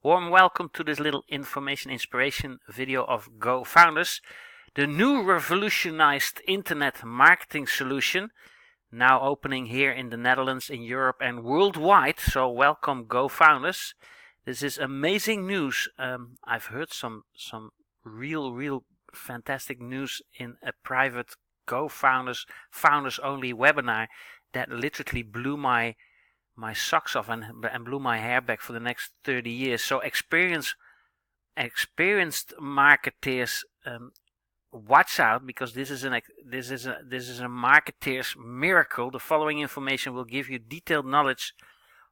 Warm welcome to this little information inspiration video of Gofounders, the new revolutionized internet marketing solution, now opening here in the Netherlands, in Europe and worldwide. So welcome Gofounders. This is amazing news. I've heard some real fantastic news in a private Gofounders founders only webinar that literally blew my socks off and blew my hair back for the next 30 years. So experienced marketers, watch out, because this is a marketeer's miracle. The following information will give you detailed knowledge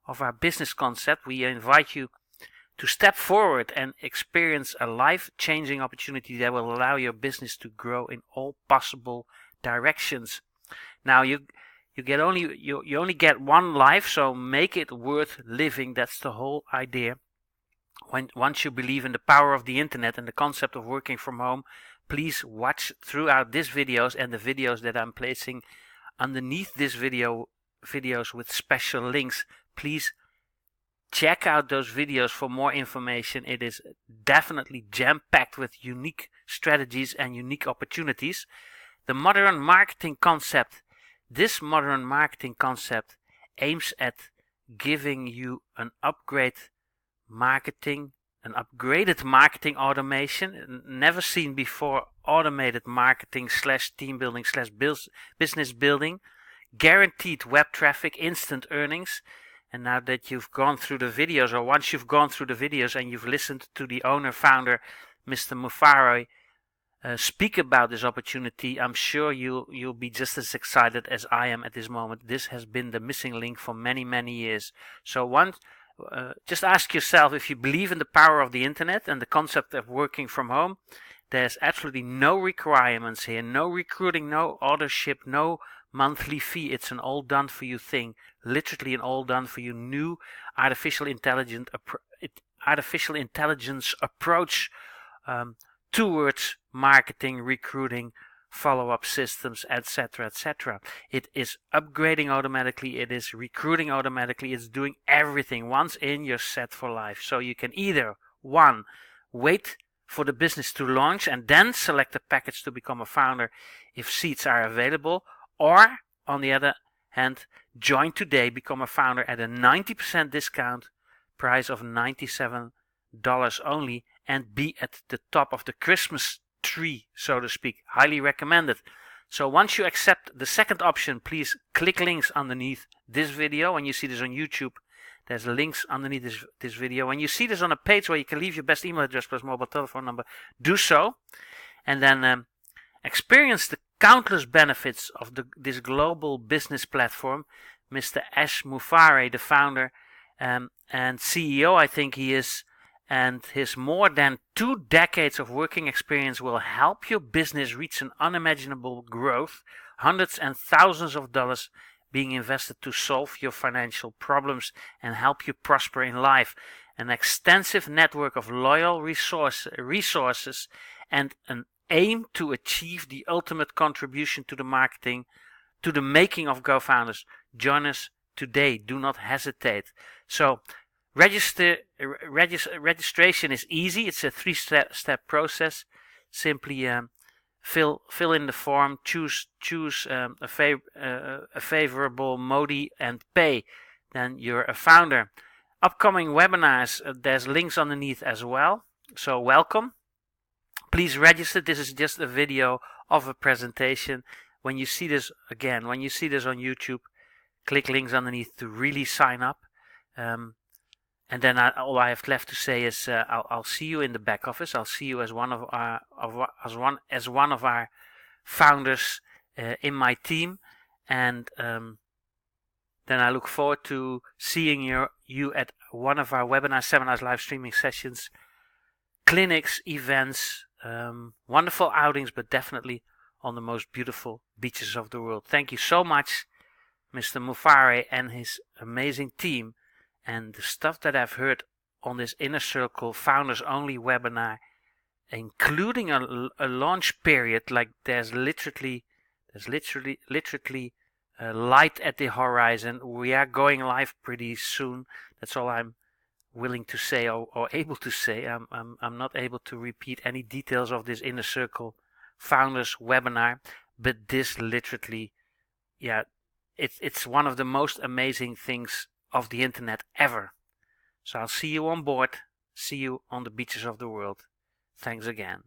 of our business concept. We invite you to step forward and experience a life-changing opportunity that will allow your business to grow in all possible directions. Now you only get one life, so make it worth living. That's the whole idea. Once you believe in the power of the internet and the concept of working from home, please watch throughout this videos and the videos that I'm placing underneath this videos with special links. Please check out those videos for more information. It is definitely jam-packed with unique strategies and unique opportunities. The modern marketing concept. This modern marketing concept aims at giving you an upgraded marketing automation, never seen before, automated marketing / team building / business building, guaranteed web traffic, instant earnings. And now that you've gone through the videos, or once you've gone through the videos and you've listened to the owner-founder, Mr. Mufare, speak about this opportunity, I'm sure you'll be just as excited as I am at this moment. This has been the missing link for many years. So just ask yourself, if you believe in the power of the internet and the concept of working from home, there's absolutely no requirements here, no recruiting, no authorship, no monthly fee. It's an all done for you thing, literally an all done for you new artificial intelligence approach towards marketing, recruiting, follow-up systems, etc. It is upgrading automatically, it is recruiting automatically, it's doing everything. Once in, you're set for life. So you can either, one, wait for the business to launch and then select a package to become a founder if seats are available, or on the other hand, join today, become a founder at a 90% discount price of $97 only, and be at the top of the Christmas tree, so to speak. Highly recommended. So once you accept the second option, please click links underneath this video. When you see this on YouTube, there's links underneath this video. When you see this on a page where you can leave your best email address plus mobile telephone number, do so. And then experience the countless benefits of this global business platform. Mr. Ash Mufare, the founder and CEO, I think he is, and his more than 2 decades of working experience will help your business reach an unimaginable growth, hundreds and thousands of dollars being invested to solve your financial problems and help you prosper in life. An extensive network of loyal resources and an aim to achieve the ultimate contribution to the making of Gofounders. Join us today. Do not hesitate. So registration is easy. It's a 3-step process. Simply fill in the form, choose a favorable mode and pay. Then you're a founder. Upcoming webinars, there's links underneath as well. So welcome. Please register. This is just a video of a presentation. When you see this on YouTube, click links underneath to really sign up. And then all I have left to say is I'll see you in the back office. I'll see you as one of our founders in my team, and then I look forward to seeing you at one of our webinars, seminars, live streaming sessions, clinics, events, wonderful outings, but definitely on the most beautiful beaches of the world. Thank you so much, Mr. Mufare and his amazing team. And the stuff that I've heard on this Inner Circle Founders Only webinar, including a launch period, like there's literally light at the horizon. We are going live pretty soon. That's all I'm willing to say or able to say. I'm not able to repeat any details of this Inner Circle Founders webinar, but this literally, yeah, it's one of the most amazing things of the internet ever. So I'll see you on board. See you on the beaches of the world. Thanks again.